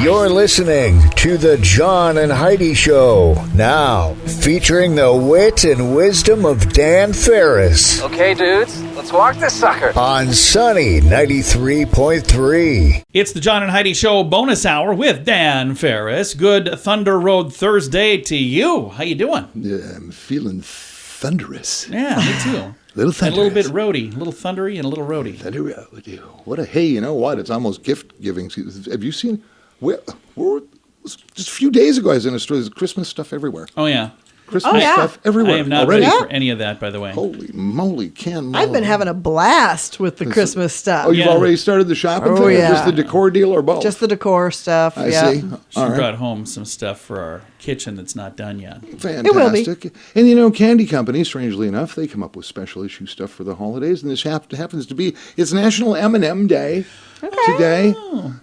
You're listening to the John and Heidi Show, now featuring the wit and wisdom of Dan Ferris. Okay, dudes, let's walk this sucker. On Sunny 93.3. It's the John and Heidi Show bonus hour with Dan Ferris. Good Thunder Road Thursday to you. How you doing? Yeah, I'm feeling thunderous. Yeah, me too. Little thunderous. And a little bit roady. A little thundery and a little roady. What a, hey, you know what? It's almost gift giving. Have you seen, we're just a few days ago I was in a store, there's Christmas stuff everywhere. Oh, yeah. Christmas stuff everywhere. I am not ready for any of that, by the way. Holy moly, I've been having a blast with the Christmas stuff. Oh, you've already started the shopping thing? Yeah. Just the decor deal or both? Just the decor stuff. I see. She brought home some stuff for our kitchen that's not done yet. Fantastic. It will be. And you know, candy companies, strangely enough, they come up with special issue stuff for the holidays, and this happens to be, it's National M&M Day today,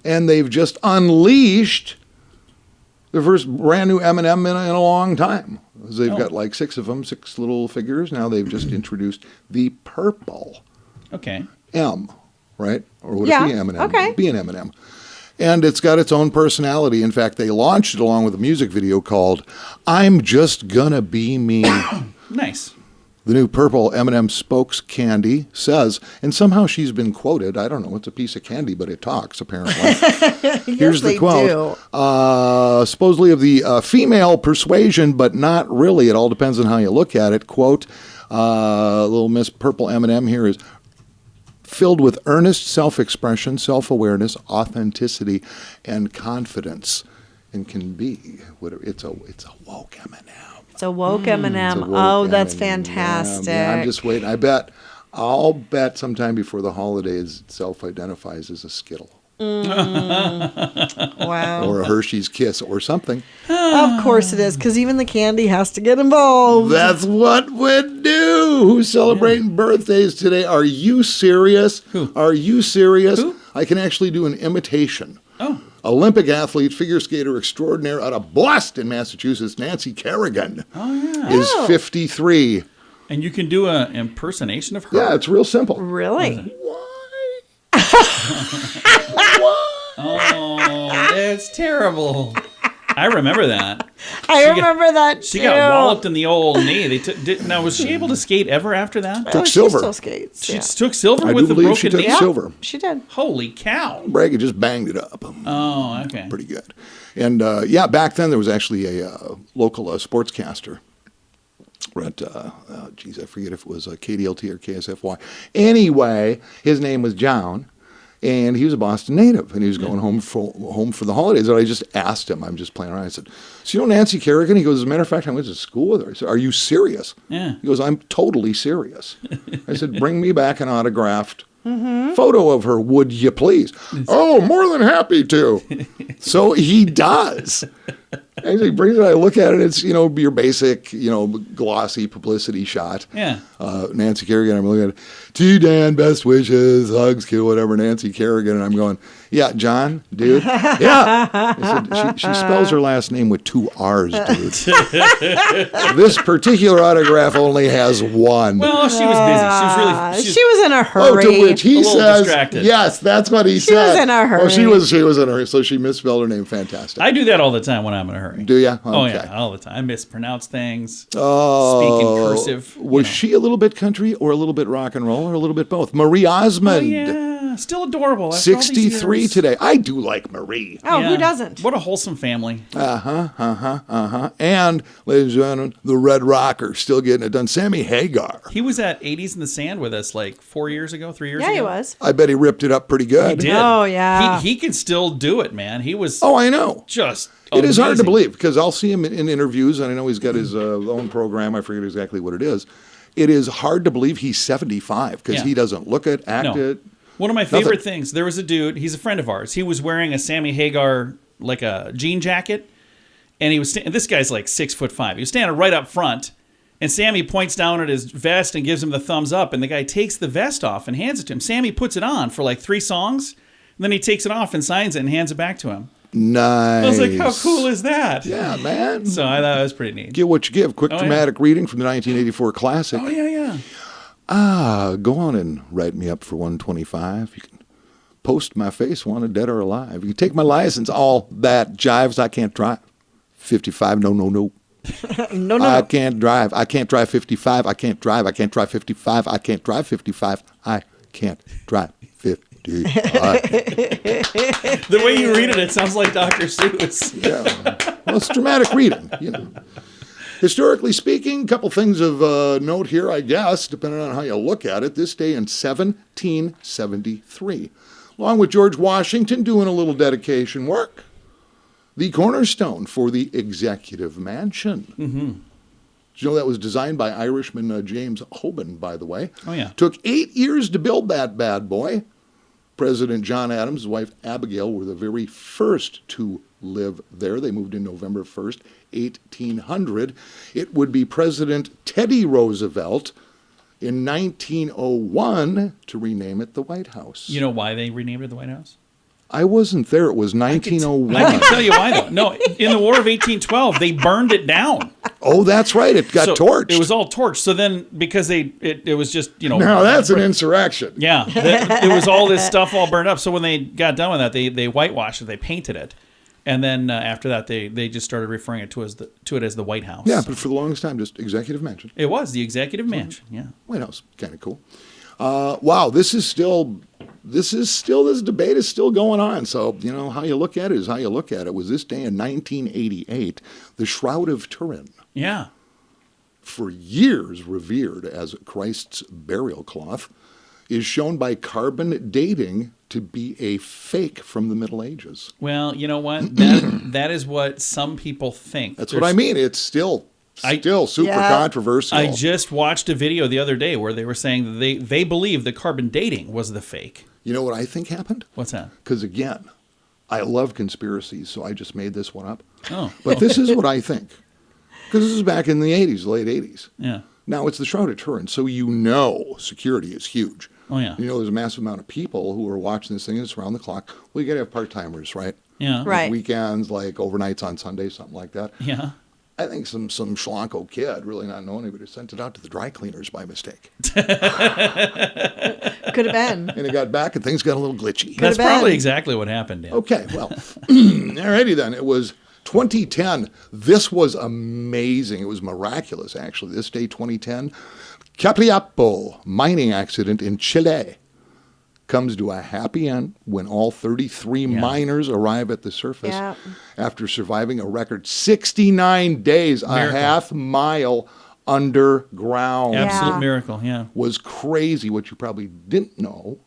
and they've just unleashed the first brand new M&M in a long time. They've got like 6 of them, 6 little figures. Now they've just introduced the purple M, right? Or would it be M&M? Okay. Be an M&M. And it's got its own personality. In fact, they launched it along with a music video called I'm Just Gonna Be Me. Nice. The new purple M&M Spokes candy says, and somehow she's been quoted, I don't know, it's a piece of candy, but it talks, apparently. Here's the quote. Supposedly of the female persuasion, but not really. It all depends on how you look at it. Quote, little Miss Purple M&M here is filled with earnest self-expression, self-awareness, authenticity, and confidence, and can be, it's a woke M&M. It's a woke M&M. Oh, that's fantastic. Yeah, I'm just waiting. I'll bet sometime before the holidays it self-identifies as a Skittle. Wow. Or a Hershey's Kiss or something. Of course it is, because even the candy has to get involved. That's what we do. Who's celebrating birthdays today? Are you serious? Who? Are you serious? Who? I can actually do an imitation. Oh. Olympic athlete, figure skater extraordinaire out of Boston, Massachusetts, Nancy Kerrigan is 53. And you can do an impersonation of her? Yeah, it's real simple. Really? Why? Oh, that's terrible. I remember that. I remember that too. She got walloped in the old knee. Now, was she able to skate ever after that? Took silver. She still skates. She took silver I with do the believe she broken took knee? silver. She did. Holy cow. Bragg just banged it up. Oh, okay. Pretty good. And back then there was actually a local sportscaster. At, I forget if it was KDLT or KSFY. Anyway, his name was John. And he was a Boston native, and he was going home for the holidays. And I just asked him, I'm just playing around. I said, so you know Nancy Kerrigan? He goes, as a matter of fact, I went to school with her. I said, are you serious? Yeah. He goes, I'm totally serious. I said, bring me back an autographed photo of her, would you please? Oh, more than happy to. So he does. And he brings it, I look at it, it's, your basic, glossy publicity shot. Yeah. Nancy Kerrigan, I'm looking at it. To you, Dan, best wishes, hugs, kid, whatever, Nancy Kerrigan. And I'm going, yeah, John, dude. Yeah. I said, she spells her last name with 2 R's, dude. This particular autograph only has 1. Well, she was busy. She was in a hurry. Oh, to which he says, distracted. yes, that's what he said. She was in a hurry. Oh, she was in a hurry, so she misspelled her name. Fantastic. I do that all the time when I'm in a hurry. Do you? Okay. Oh, yeah, all the time. I mispronounce things. Oh, speak in cursive. Was she a little bit country or a little bit rock and roll or a little bit both? Marie Osmond. Oh, yeah. Still adorable. After all these 63 years. today. I do like Marie. Oh, Yeah. who doesn't? What a wholesome family. And, ladies and gentlemen, the Red Rocker still getting it done. Sammy Hagar. He was at 80s in the Sand with us like 4 years ago, 3 years ago. Yeah, he was. I bet he ripped it up pretty good. He did. Oh, yeah. He can still do it, man. He was Oh, I know. just It is hard to amazing. believe because I'll see him in interviews, and I know he's got his own program. I forget exactly what it is. It is hard to believe he's 75 because he doesn't look it, act No. it. One of my favorite things, there was a dude, he's a friend of ours. He was wearing a Sammy Hagar, like a jean jacket, and he was this guy's like 6'5". He was standing right up front, and Sammy points down at his vest and gives him the thumbs up, and the guy takes the vest off and hands it to him. Sammy puts it on for like 3 songs, and then he takes it off and signs it and hands it back to him. Nice. I was like, how cool is that? Yeah, man. So I thought that was pretty neat. Get what you give. Quick dramatic reading from the 1984 classic. Oh, yeah. Go on and write me up for 125. You can post my face wanted dead or alive. You take my license, all that jives, I can't drive. 55, no. No. I can't drive. I can't drive 55. I can't drive. I can't drive 55. I can't drive 55. I can't drive 55. The way you read it, it sounds like Dr. Seuss. Yeah. Well, it's dramatic reading, Historically speaking, a couple things of note here, I guess, depending on how you look at it. This day in 1773, along with George Washington doing a little dedication work, the cornerstone for the Executive Mansion. Mm-hmm. Did you know that was designed by Irishman James Hoban, by the way? Oh, yeah. Took 8 years to build that bad boy. President John Adams, his wife Abigail, were the very first to live there. They moved in November 1st, 1800. It would be President Teddy Roosevelt in 1901 to rename it the White House. You know why they renamed it the White House? I wasn't there. It was 1901. I can tell you why, though. No, in the War of 1812, they burned it down. Oh, that's right. It got torched. It was all torched. So then, because it was just, Now that's an insurrection. Yeah. It was all this stuff all burned up. So when they got done with that, they whitewashed it. They painted it. And then after that, they just started referring to it as the White House. Yeah, but for the longest time, just Executive Mansion. It was the Executive Mansion, yeah. White House, kind of cool. Wow, this debate is still going on. So, how you look at it is how you look at it. Was this day in 1988, the Shroud of Turin? Yeah. For years revered as Christ's burial cloth, is shown by carbon dating to be a fake from the Middle Ages. Well, you know what? That is what some people think. That's what I mean. It's still super controversial. I just watched a video the other day where they were saying that they believe the carbon dating was the fake. You know what I think happened? What's that? Because, again, I love conspiracies, so I just made this one up. Oh. But this is what I think. Because this is back in the 80s, late 80s. Yeah. Now, it's the Shroud of Turin, so security is huge. Oh, yeah. There's a massive amount of people who are watching this thing. It's around the clock. Well, you got to have part-timers, right? Yeah. Right. Like weekends, like overnights on Sundays, something like that. Yeah. I think some schlanko kid, really not knowing anybody, sent it out to the dry cleaners by mistake. Could have been. And it got back and things got a little glitchy. That's probably exactly what happened, Dan. Okay, well, alrighty then. It was 2010. This was amazing. It was miraculous, actually. This day, 2010, Copiapó mining accident in Chile comes to a happy end when all 33 miners arrive at the surface after surviving a record 69 days, Miracle. a half mile underground. Absolute miracle, yeah. Was crazy. What you probably didn't know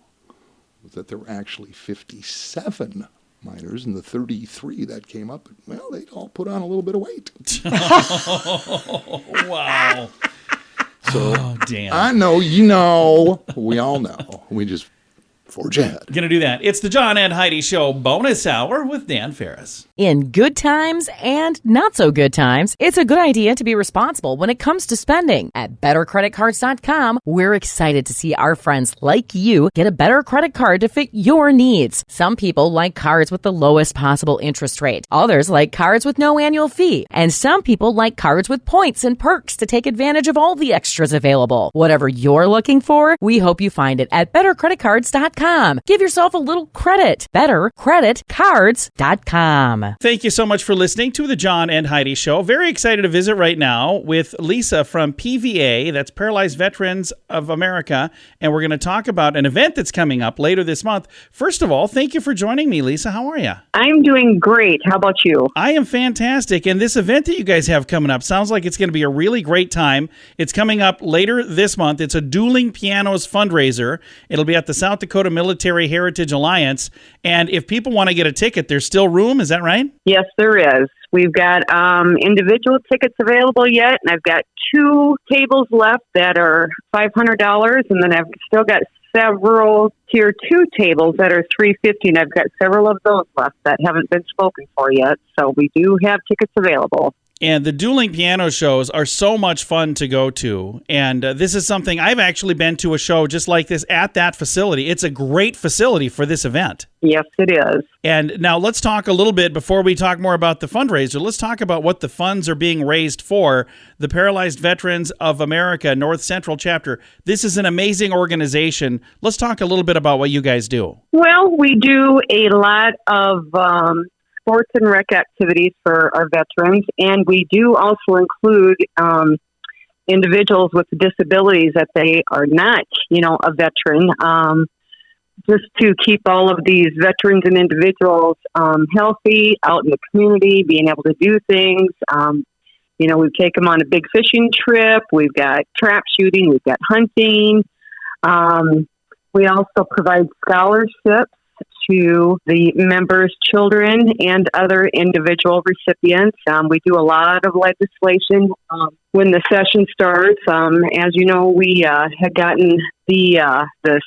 was that there were actually 57 miners, and the 33 that came up, well, they all put on a little bit of weight. Wow. So, damn. I know, we all know. We just forge ahead. Gonna do that. It's the John and Heidi Show bonus hour with Dan Ferris. In good times and not so good times, it's a good idea to be responsible when it comes to spending. At BetterCreditCards.com, we're excited to see our friends like you get a better credit card to fit your needs. Some people like cards with the lowest possible interest rate. Others like cards with no annual fee. And some people like cards with points and perks to take advantage of all the extras available. Whatever you're looking for, we hope you find it at BetterCreditCards.com. Give yourself a little credit. BetterCreditCards.com. Thank you so much for listening to the John and Heidi Show. Very excited to visit right now with Lisa from PVA, that's Paralyzed Veterans of America, and we're going to talk about an event that's coming up later this month. First of all, thank you for joining me, Lisa. How are you? I'm doing great. How about you? I am fantastic, and this event that you guys have coming up sounds like it's going to be a really great time. It's coming up later this month. It's a Dueling Pianos fundraiser. It'll be at the South Dakota Military Heritage Alliance, and if people want to get a ticket, there's still room. Is that right? Yes, there is. We've got individual tickets available yet, and I've got 2 tables left that are $500, and then I've still got several Tier 2 tables that are $350, and I've got several of those left that haven't been spoken for yet, so we do have tickets available. And the dueling piano shows are so much fun to go to. And this is something I've actually been to a show just like this at that facility. It's a great facility for this event. Yes, it is. And now let's talk a little bit before we talk more about the fundraiser. Let's talk about what the funds are being raised for. The Paralyzed Veterans of America North Central Chapter. This is an amazing organization. Let's talk a little bit about what you guys do. Well, we do a lot of sports and rec activities for our veterans, and we do also include individuals with disabilities that they are not, a veteran, just to keep all of these veterans and individuals healthy out in the community, being able to do things. We take them on a big fishing trip. We've got trap shooting. We've got hunting. We also provide scholarships to the members' children and other individual recipients. We do a lot of legislation when the session starts. As you know, we had gotten the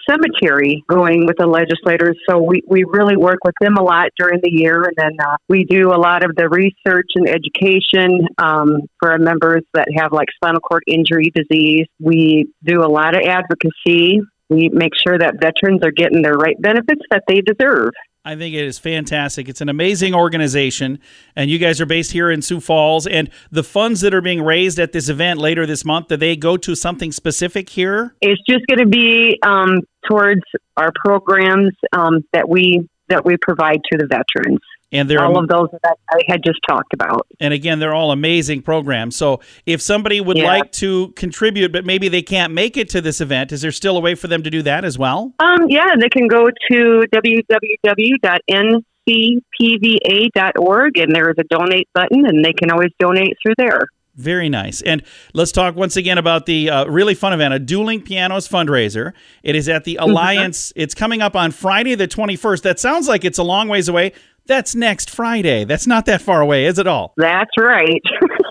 cemetery going with the legislators, so we really work with them a lot during the year. And then we do a lot of the research and education for our members that have like spinal cord injury disease. We do a lot of advocacy. We make sure that veterans are getting their right benefits that they deserve. I think it is fantastic. It's an amazing organization, and you guys are based here in Sioux Falls. And the funds that are being raised at this event later this month, do they go to something specific here? It's just going to be towards our programs that we provide to the veterans. And they're all of those that I had just talked about. And again, they're all amazing programs. So if somebody would like to contribute, but maybe they can't make it to this event, is there still a way for them to do that as well? They can go to www.ncpva.org, and there is a donate button, and they can always donate through there. Very nice. And let's talk once again about the really fun event, a Dueling Pianos fundraiser. It is at the Alliance. It's coming up on Friday the 21st. That sounds like it's a long ways away. That's next Friday. That's not that far away, is it all? That's right.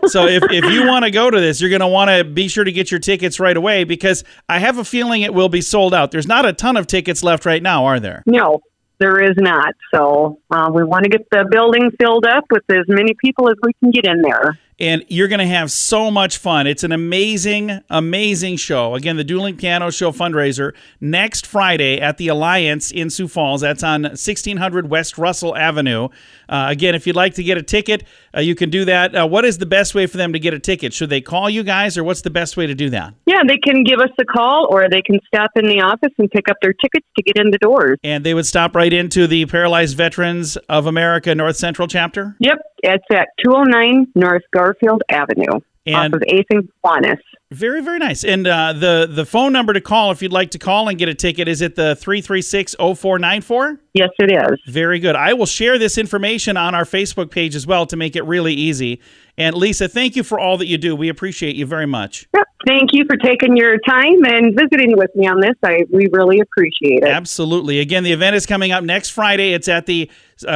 So if you want to go to this, you're going to want to be sure to get your tickets right away, because I have a feeling it will be sold out. There's not a ton of tickets left right now, are there? No, there is not. So we want to get the building filled up with as many people as we can get in there. And you're going to have so much fun. It's an amazing, amazing show. Again, the Dueling Piano Show fundraiser next Friday at the Alliance in Sioux Falls. That's on 1600 West Russell Avenue. Again, if you'd like to get a ticket, you can do that. What is the best way for them to get a ticket? Should they call you guys, or what's the best way to do that? Yeah, they can give us a call, or they can stop in the office and pick up their tickets to get in the doors. And they would stop right into the Paralyzed Veterans of America North Central Chapter? Yep, it's at 209 North Garfield Avenue, off of 8th and Kiwanis. Very, very nice. And the phone number to call, if you'd like to call and get a ticket, is it the 336-0494? Yes, it is. Very good. I will share this information on our Facebook page as well to make it really easy. And Lisa, thank you for all that you do. We appreciate you very much. Yep. Thank you for taking your time and visiting with me on this. We really appreciate it. Absolutely. Again, the event is coming up next Friday. It's at the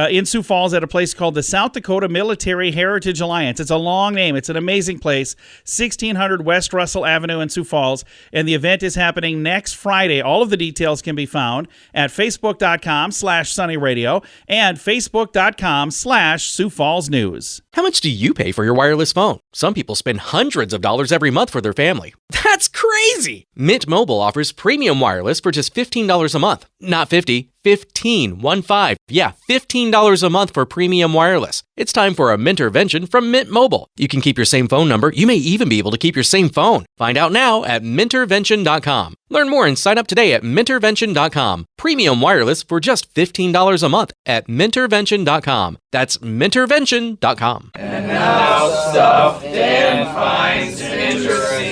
in Sioux Falls at a place called the South Dakota Military Heritage Alliance. It's a long name. It's an amazing place. 1600 West Russell Avenue in Sioux Falls. And the event is happening next Friday. All of the details can be found at facebook.com/sunnyradio and facebook.com/Sioux Falls News. How much do you pay for your wireless phone? Some people spend hundreds of dollars every month for their family. That's crazy! Mint Mobile offers premium wireless for just $15 a month. Not 50, 15, 1-5. Yeah, $15 a month for premium wireless. It's time for a Mintervention from Mint Mobile. You can keep your same phone number. You may even be able to keep your same phone. Find out now at Mintervention.com. Learn more and sign up today at Mintervention.com. Premium wireless for just $15 a month at Mintervention.com. That's Mintervention.com. And now stuff Dan finds interesting.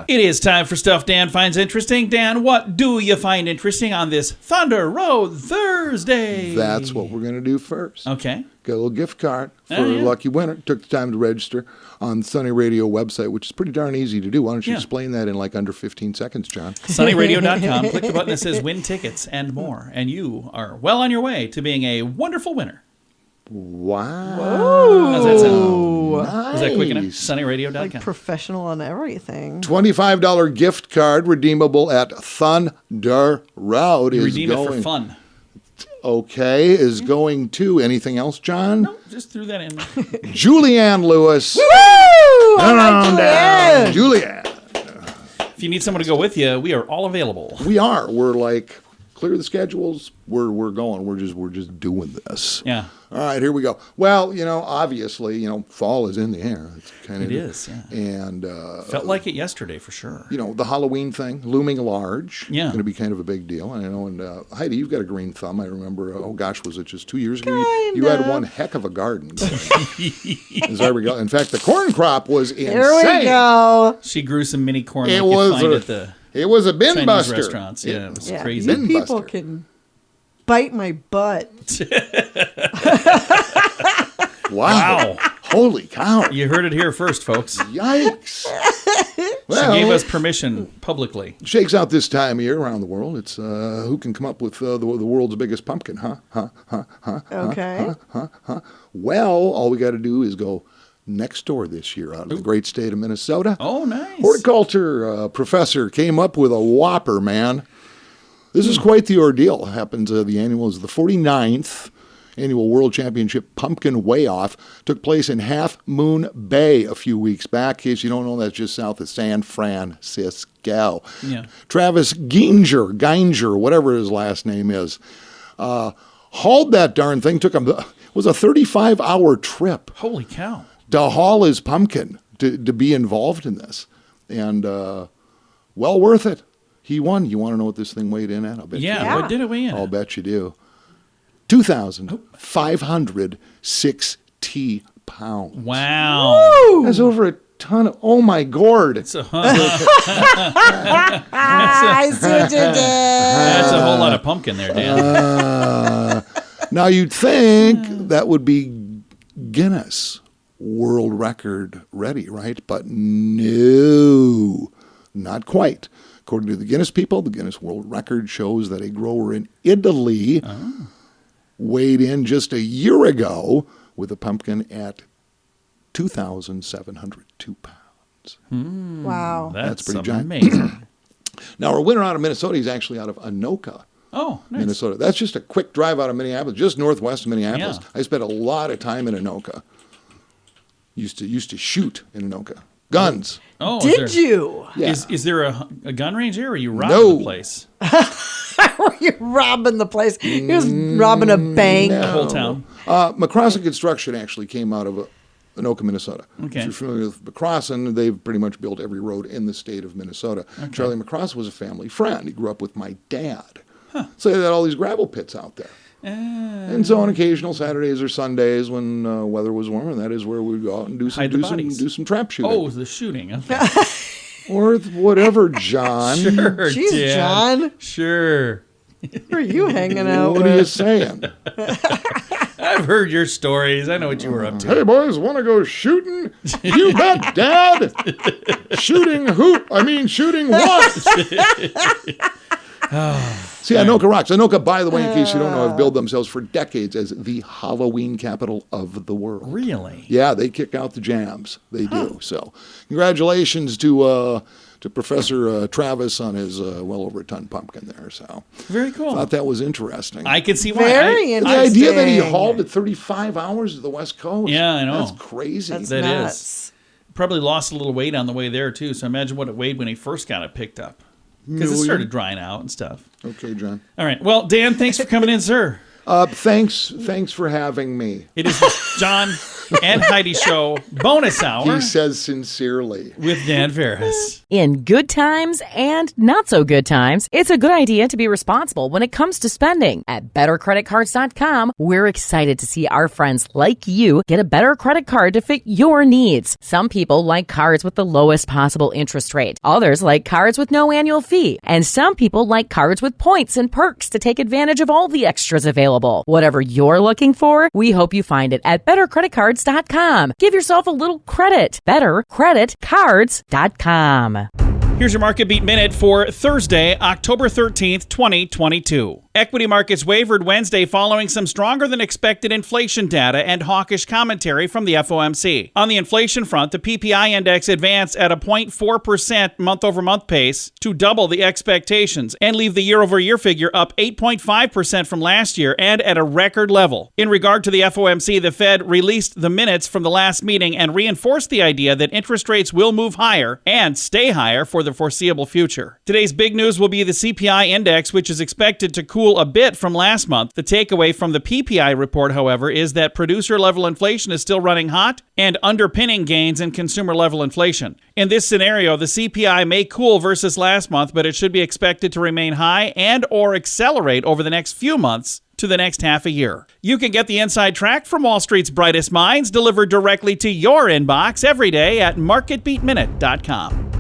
It is time for Stuff Dan Finds Interesting. Dan, what do you find interesting on this Thunder Road Thursday? That's what we're going to do first. Okay. Got a little gift card for a lucky winner. Took the time to register on the Sunny Radio website, which is pretty darn easy to do. Why don't you explain that in like under 15 seconds, John? SunnyRadio.com. Click the button that says Win Tickets and More, and you are well on your way to being a wonderful winner. Wow. Whoa. How's that sound? Nice. Is that quick enough? SunnyRadio.com. Like professional on everything. $25 gift card redeemable at Thunder Road You is redeem going. it for fun. okay, is going to anything else, John? No, just threw that in. Julianne Lewis. Woo! All right, Julianne. Julianne. If you need someone to go with you, we are all available. We are. We're like, clear the schedules. We're going. We're just doing this. Yeah. All right, here we go. Well, obviously, fall is in the air. It is, yeah. And felt like it yesterday for sure. The Halloween thing looming large. Yeah. Going to be kind of a big deal. And I know. And Heidi, you've got a green thumb. I remember. Was it just 2 years ago? You had one heck of a garden. There we go. In fact, the corn crop was insane. There we go. She grew some mini corn. It like was you find at the It was a bin Chinese buster. Restaurants. Yeah, it was crazy. You people can bite my butt. Wow. Holy cow. You heard it here first, folks. Yikes. She gave us permission publicly. Shakes out this time of year around the world. It's who can come up with the world's biggest pumpkin, huh? Okay. Well, all we got to do is go next door this year out of the great state of Minnesota. Oh, nice. Horticulture professor came up with a whopper, man. This is quite the ordeal. Happens the annual is the 49th annual World Championship Pumpkin Weigh-Off. Took place in Half Moon Bay a few weeks back. In case you don't know, that's just south of San Francisco. Yeah. Travis Geinger, whatever his last name is, hauled that darn thing. It was a 35-hour trip. Holy cow. To haul his pumpkin, to be involved in this. And well worth it. He won. You want to know what this thing weighed in at? I'll bet you do. What did it weigh in? I'll bet you do. 2,560 pounds. Wow. That's over a ton of, oh my gourd. It's a I see what you did. That's a whole lot of pumpkin there, Dan. Now you'd think that would be Guinness World Record ready, right? But no, not quite. According to the Guinness people, the Guinness World Record shows that a grower in Italy weighed in just a year ago with a pumpkin at 2,702 pounds. Wow. That's pretty something giant. amazing. Now, our winner out of Minnesota is actually out of Anoka, Oh, nice. Minnesota. That's just a quick drive out of Minneapolis, just northwest of Minneapolis. Yeah. I spent a lot of time in Anoka. Used to shoot in Anoka. Guns. Oh, Did you? Yeah. Is there a gun range there, or are you robbing No. the place? Were you robbing the place? He was robbing a bank. The whole town? McCrossin Construction actually came out of Anoka, Minnesota. Okay. If you're familiar with McCrossin, they've pretty much built every road in the state of Minnesota. Okay. Charlie McCrossin was a family friend. He grew up with my dad. So they had all these gravel pits out there. And so on occasional Saturdays or Sundays when weather was warmer, that is where we'd go out and do some trap shooting. Oh, the shooting. Okay. Or whatever, John. Sure, Jeez, Dan. John. Sure. Who are you hanging out What with? are you saying? I've heard your stories. I know what you were up to. Hey, boys, want to go shooting? You bet, Dad. Shooting who? I mean, shooting what? See, Anoka rocks. Anoka, by the way, in case you don't know, have billed themselves for decades as the Halloween capital of the world. Really? Yeah, they kick out the jams. They do. So, congratulations to Professor Travis on his well over a ton pumpkin there. So, Very cool. thought that was interesting. I can see why. Very The interesting. idea that he hauled at 35 hours to the West Coast. Yeah, I know. That's crazy. That's That nuts. is. Probably lost a little weight on the way there, too. So imagine what it weighed when he first got it picked up. Because it started drying out and stuff. Okay, John. All right. Well, Dan, thanks for coming in, sir. Thanks for having me. It is the John and Heidi Show bonus hour He says sincerely. with Dan Ferris. In good times and not so good times, it's a good idea to be responsible when it comes to spending. At bettercreditcards.com, we're excited to see our friends like you get a better credit card to fit your needs. Some people like cards with the lowest possible interest rate. Others like cards with no annual fee. And some people like cards with points and perks to take advantage of all the extras available. Whatever you're looking for, we hope you find it at bettercreditcards.com. Give yourself a little credit. Bettercreditcards.com. Here's your Market Beat Minute for Thursday, October 13th, 2022. Equity markets wavered Wednesday following some stronger than expected inflation data and hawkish commentary from the FOMC. On the inflation front, the PPI index advanced at a 0.4% month-over-month pace to double the expectations and leave the year-over-year figure up 8.5% from last year and at a record level. In regard to the FOMC, the Fed released the minutes from the last meeting and reinforced the idea that interest rates will move higher and stay higher for the foreseeable future. Today's big news will be the CPI index, which is expected to cool a bit from last month. The takeaway from the PPI report, however, is that producer-level inflation is still running hot and underpinning gains in consumer-level inflation. In this scenario, the CPI may cool versus last month, but it should be expected to remain high and or accelerate over the next few months to the next half a year. You can get the inside track from Wall Street's brightest minds delivered directly to your inbox every day at marketbeatminute.com.